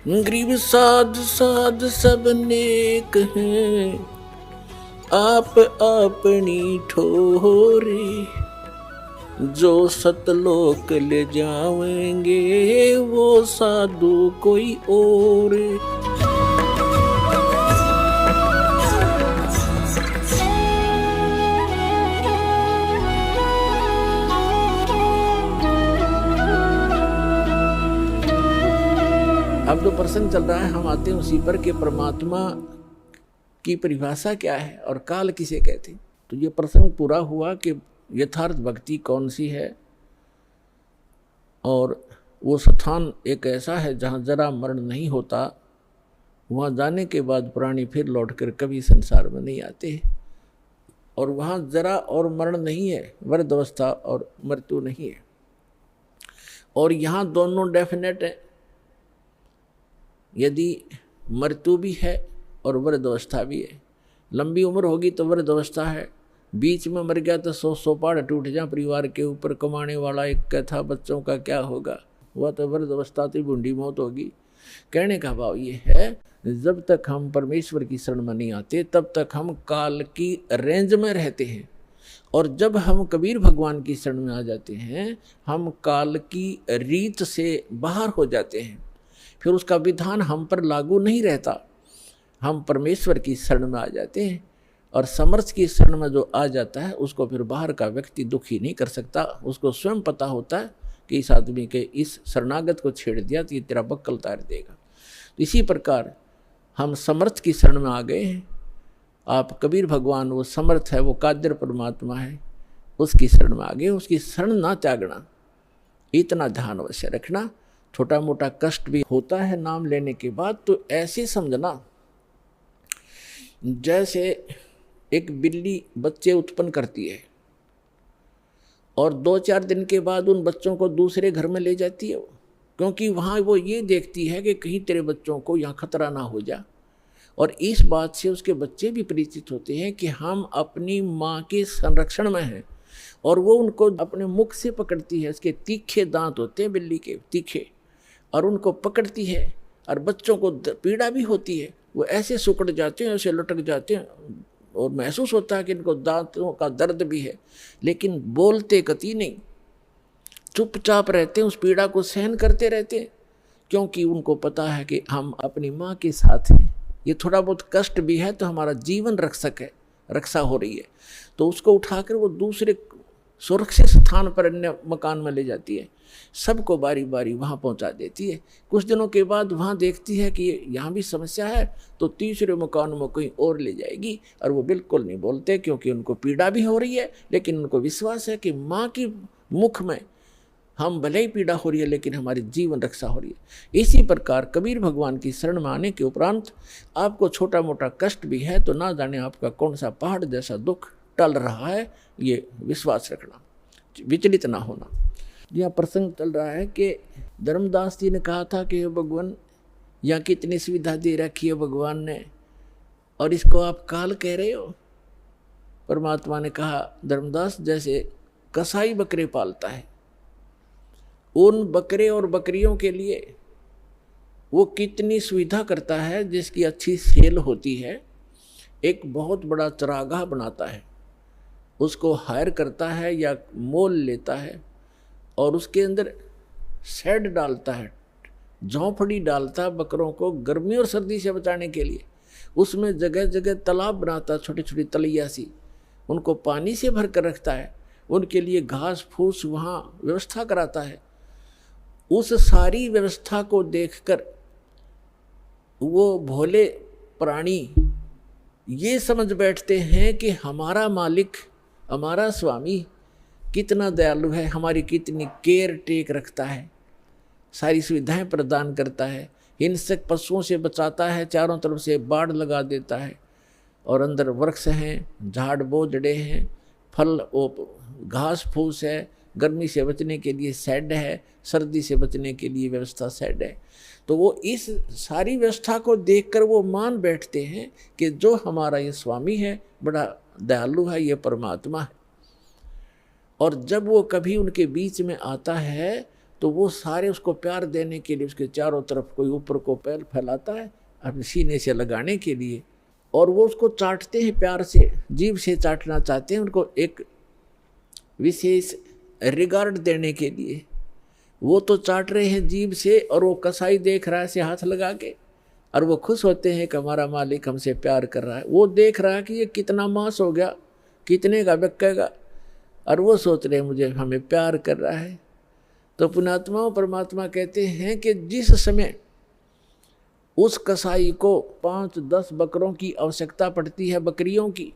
गरीब साध साध सब नेक हैं, आप अपनी ठोरे। जो सतलोक ले जाएंगे वो साधु कोई और। अब जो प्रसंग चल रहा है हम आते हैं उसी पर कि परमात्मा की परिभाषा क्या है और काल किसे कहते हैं। तो ये प्रसंग पूरा हुआ कि यथार्थ भक्ति कौन सी है, और वो स्थान एक ऐसा है जहाँ जरा मरण नहीं होता। वहाँ जाने के बाद प्राणी फिर लौटकर कभी संसार में नहीं आते, और वहाँ जरा और मरण नहीं है, वृद्ध अवस्था और मृत्यु नहीं है। और यहाँ दोनों डेफिनेट है। यदि मृत्यु भी है और वृद्ध अवस्था भी है, लंबी उम्र होगी तो वृद्ध अवस्था है, बीच में मर गया तो 100 पहाड़ टूट जाए, परिवार के ऊपर कमाने वाला एक था, बच्चों का क्या होगा, वह तो वृद्ध अवस्था तो बूढ़ी मौत होगी। कहने का भाव ये है, जब तक हम परमेश्वर की शरण में नहीं आते तब तक हम काल की रेंज में रहते हैं, और जब हम कबीर भगवान की शरण में आ जाते हैं हम काल की रीत से बाहर हो जाते हैं। फिर उसका विधान हम पर लागू नहीं रहता, हम परमेश्वर की शरण में आ जाते हैं। और समर्थ की शरण में जो आ जाता है उसको फिर बाहर का व्यक्ति दुखी नहीं कर सकता। उसको स्वयं पता होता है कि इस आदमी के इस शरणागत को छेड़ दिया तो ये तेरा बक्कल उतार देगा। तो इसी प्रकार हम समर्थ की शरण में आ गए हैं। आप कबीर भगवान वो समर्थ है, वो कादर परमात्मा है, उसकी शरण में आ गए। उसकी शरण ना त्यागना, इतना ध्यान अवश्य रखना। छोटा मोटा कष्ट भी होता है नाम लेने के बाद, तो ऐसे समझना जैसे एक बिल्ली बच्चे उत्पन्न करती है और 2-4 दिन के बाद उन बच्चों को दूसरे घर में ले जाती है, क्योंकि वहाँ वो ये देखती है कि कहीं तेरे बच्चों को यहाँ खतरा ना हो जा। और इस बात से उसके बच्चे भी परिचित होते हैं कि हम अपनी माँ के संरक्षण में हैं, और वो उनको अपने मुख से पकड़ती है। उसके तीखे दांत होते हैं बिल्ली के, तीखे, और उनको पकड़ती है। और बच्चों को पीड़ा भी होती है, वो ऐसे सुकड़ जाते हैं, ऐसे लटक जाते हैं, और महसूस होता है कि इनको दांतों का दर्द भी है, लेकिन बोलते कति नहीं, चुपचाप रहते हैं, उस पीड़ा को सहन करते रहते हैं, क्योंकि उनको पता है कि हम अपनी माँ के साथ हैं। ये थोड़ा बहुत कष्ट भी है तो हमारा जीवन रक्षक है, रक्षा हो रही है। तो उसको उठाकर वो दूसरे सुरक्षित स्थान पर अन्य मकान में ले जाती है, सबको बारी बारी वहाँ पहुँचा देती है। कुछ दिनों के बाद वहाँ देखती है कि यहाँ भी समस्या है, तो तीसरे मकान में कहीं और ले जाएगी। और वो बिल्कुल नहीं बोलते, क्योंकि उनको पीड़ा भी हो रही है, लेकिन उनको विश्वास है कि माँ की मुख में हम भले ही पीड़ा हो रही है लेकिन हमारी जीवन रक्षा हो रही है। इसी प्रकार कबीर भगवान की शरण में आने के उपरांत आपको छोटा मोटा कष्ट भी है तो ना जाने आपका कौन सा पहाड़ जैसा दुख टल रहा है, ये विश्वास रखना, विचलित ना होना। यह प्रसंग चल रहा है कि धर्मदास जी ने कहा था कि भगवान यहाँ कितनी सुविधा दे रखी है भगवान ने, और इसको आप काल कह रहे हो। परमात्मा ने कहा, धर्मदास जैसे कसाई बकरे पालता है, उन बकरे और बकरियों के लिए वो कितनी सुविधा करता है, जिसकी अच्छी सेल होती है। एक बहुत बड़ा चरागाह बनाता है, उसको हायर करता है या मोल लेता है, और उसके अंदर शेड डालता है, झोंपड़ी डालता है बकरों को गर्मी और सर्दी से बचाने के लिए। उसमें जगह जगह तालाब बनाता, छोटी छोटी तलैया सी, उनको पानी से भर कर रखता है, उनके लिए घास फूस वहाँ व्यवस्था कराता है। उस सारी व्यवस्था को देखकर वो भोले प्राणी ये समझ बैठते हैं कि हमारा मालिक, हमारा स्वामी कितना दयालु है, हमारी कितनी केयर टेक रखता है, सारी सुविधाएं प्रदान करता है, हिंसक पशुओं से बचाता है, चारों तरफ से बाड़ लगा देता है, और अंदर वृक्ष हैं, झाड़ बोझड़े हैं, फल घास फूस है, गर्मी से बचने के लिए शेड है, सर्दी से बचने के लिए व्यवस्था शेड है। तो वो इस सारी व्यवस्था को देखकर वो मान बैठते हैं कि जो हमारा ये स्वामी है बड़ा दयालु है, ये परमात्मा है। और जब वो कभी उनके बीच में आता है तो वो सारे उसको प्यार देने के लिए उसके चारों तरफ कोई ऊपर को पैर फैलाता है अपने सीने से लगाने के लिए, और वो उसको चाटते हैं प्यार से, जीभ से चाटना चाहते हैं, उनको एक विशेष रिगार्ड देने के लिए। वो तो चाट रहे हैं जीभ से, और वो कसाई देख रहा है से हाथ लगा के, और वो खुश होते हैं कि हमारा मालिक हमसे प्यार कर रहा है। वो देख रहा है कि ये कितना मांस हो गया, कितने का बिकेगा, और वो सोच रहे हैं मुझे हमें प्यार कर रहा है। तो पुण्यात्माओं, परमात्मा कहते हैं कि जिस समय उस कसाई को 5-10 बकरों की आवश्यकता पड़ती है, बकरियों की,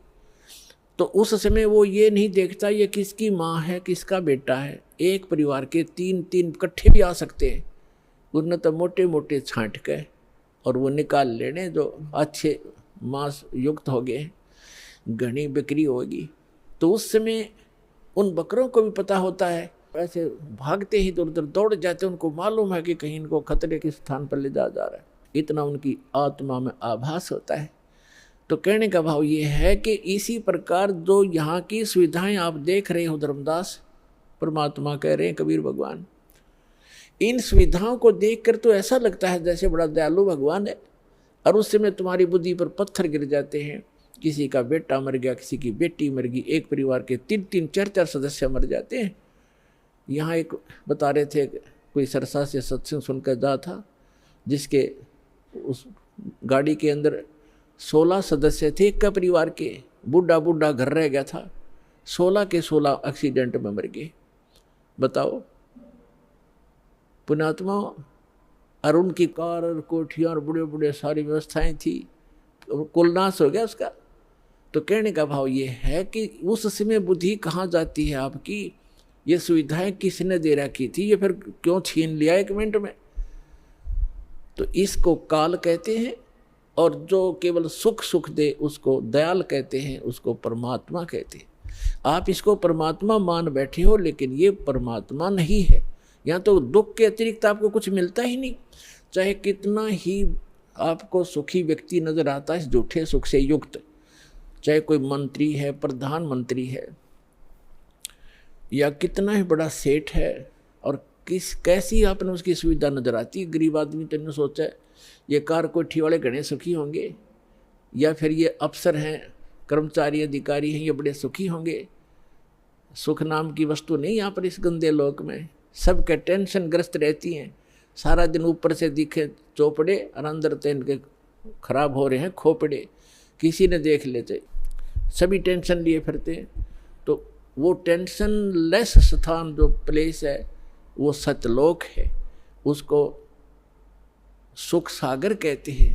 तो उस समय वो ये नहीं देखता ये किसकी माँ है, किसका बेटा है। एक परिवार के 3-3 इकट्ठे भी आ सकते हैं, उन्हें तो मोटे मोटे छांट के और वो निकाल लेने जो अच्छे मांस युक्त हो गए, घनी बिक्री होगी। तो उस समय उन बकरों को भी पता होता है, ऐसे भागते ही इधर उधर दौड़ जाते, उनको मालूम है कि कहीं इनको खतरे के स्थान पर ले जा रहा है, इतना उनकी आत्मा में आभास होता है। तो कहने का भाव ये है कि इसी प्रकार जो यहाँ की सुविधाएं आप देख रहे हो धर्मदास, परमात्मा कह रहे हैं, कबीर भगवान, इन सुविधाओं को देखकर तो ऐसा लगता है जैसे बड़ा दयालु भगवान है, और उस समय तुम्हारी बुद्धि पर पत्थर गिर जाते हैं। किसी का बेटा मर गया, किसी की बेटी मर गई, एक परिवार के 3-3, 4-4 सदस्य मर जाते हैं। यहाँ एक बता रहे थे, कोई सरसा से सत्संग सुनकर जा था, जिसके उस गाड़ी के अंदर 16 सदस्य थे एक का परिवार के, बूढ़ा बूढ़ा घर रह गया था, 16 के 16 एक्सीडेंट में मर गए। बताओ पुण्यात्मा, और उनकी कार और कोठियाँ और बड़े बड़े सारी व्यवस्थाएं थी, कुल नाश हो गया उसका। तो कहने का भाव ये है कि उस समय बुद्धि कहाँ जाती है आपकी, ये सुविधाएं किसने दे रखी थी, ये फिर क्यों छीन लिया 1 मिनट में। तो इसको काल कहते हैं, और जो केवल सुख सुख दे उसको दयाल कहते हैं, उसको परमात्मा कहते हैं। आप इसको परमात्मा मान बैठे हो, लेकिन ये परमात्मा नहीं है। यहाँ तो दुख के अतिरिक्त आपको कुछ मिलता ही नहीं, चाहे कितना ही आपको सुखी व्यक्ति नजर आता है झूठे सुख से युक्त, चाहे कोई मंत्री है, प्रधानमंत्री है, या कितना ही बड़ा सेठ है, और कैसी आपने उसकी सुविधा नजर आती है। गरीब आदमी तो ने सोचा है ये कार कोठी वाले घने सुखी होंगे, या फिर ये अफसर हैं, कर्मचारी अधिकारी हैं, ये बड़े सुखी होंगे। सुख नाम की वस्तु नहीं यहाँ पर इस गंदे लोक में, सबके टेंशन ग्रस्त रहती हैं, सारा दिन ऊपर से दिखे चौपड़े और अंदर तो इनके खराब हो रहे हैं खोपड़े, किसी ने देख लेते, सभी टेंशन लिए फिरते हैं। तो वो टेंशन लेस स्थान जो प्लेस है वो सतलोक है, उसको सुख सागर कहते हैं।